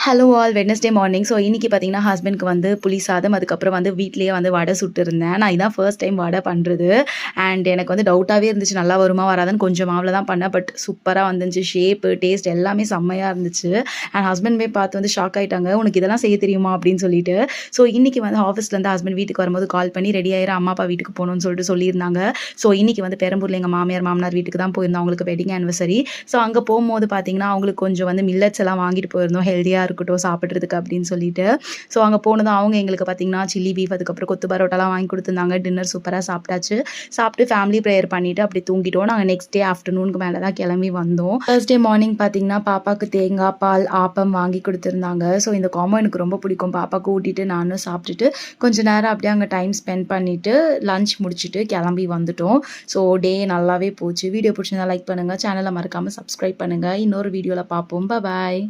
Hello all Wednesday morning. So இன்றைக்கி பார்த்தீங்கன்னா ஹஸ்பண்ட்க்கு வந்து புளி சாதம், அதுக்கப்புறம் வந்து வீட்லேயே வந்து வடை சுட்டுருந்தேன். நான் இதான் ஃபர்ஸ்ட் டைம் வடை பண்ணுறது. அண்ட் எனக்கு வந்து டவுட்டாகவே இருந்துச்சு, நல்லா வருமா வராதுன்னு. கொஞ்சம் மாவில் தான் பண்ணேன், பட் சூப்பராக வந்துச்சு. ஷேப்பு, டேஸ்ட் எல்லாமே செம்மையாக இருந்துச்சு. அண்ட் ஹஸ்பண்ட் பார்த்து வந்து ஷாக் ஆகிட்டாங்க, உனக்கு இதெல்லாம் செய்ய தெரியுமா அப்படின்னு சொல்லிட்டு. ஸோ இன்றைக்கி வந்து ஆஃபீஸ்லேருந்து ஹஸ்பண்ட் வீட்டுக்கு வரும்போது கால் பண்ணி ரெடி ஆயிரு, அம்மா அப்பா வீட்டுக்கு போகணும்னு சொல்லிட்டு சொல்லியிருந்தாங்க. ஸோ இன்றைக்கி வந்து பெரம்பூரில் எங்கள் மாமியார் மாமனார் வீட்டுக்கு தான் போயிருந்தோம், அவங்களுக்கு வெட்டிங் ஆனிவர்சரி. ஸோ அங்கே போகும்போது பார்த்தீங்கன்னா அவங்களுக்கு கொஞ்சம் வந்து மில்லட்ஸ் எல்லாம் வாங்கிட்டு போயிருந்தோம், ஹெல்த்தியாக இருக்கட்டும் சாப்பிட்றதுக்கு அப்படின்னு சொல்லிட்டு. ஸோ அங்கே போனதும் அவங்க எங்களுக்கு பார்த்தீங்கன்னா சில்லி பீஃப், அதுக்கப்புறம் கொத்து பரோட்டாலாம் வாங்கி கொடுத்துருந்தாங்க. டின்னர் சூப்பராக சாப்பிட்டாச்சு. சாப்பிட்டு ஃபேமிலி ப்ரேயர் பண்ணிவிட்டு அப்படி தூங்கிட்டோம். நாங்கள் நெக்ஸ்ட் டே ஆஃப்டர்நூனுக்கு மேலே தான் கிளம்பி வந்தோம். ஃபர்ஸ்ட் மார்னிங் பார்த்தீங்கன்னா பாப்பாவுக்கு தேங்காய் பால் ஆப்பம் வாங்கி கொடுத்துருந்தாங்க. ஸோ இந்த காம்போ எனக்கு ரொம்ப பிடிக்கும். பாப்பாவுக்கு ஊட்டிட்டு நானும் சாப்பிட்டுட்டு கொஞ்சம் நேரம் அப்படியே அங்கே டைம் ஸ்பெண்ட் பண்ணிவிட்டு லஞ்ச் முடிச்சுட்டு கிளம்பி வந்துட்டோம். ஸோ டே நல்லாவே போச்சு. வீடியோ பிடிச்சிருந்தா லைக் பண்ணுங்கள், சேனலை மறக்காமல் சப்ஸ்கிரைப் பண்ணுங்கள். இன்னொரு வீடியோவில் பார்ப்போம். பாய்.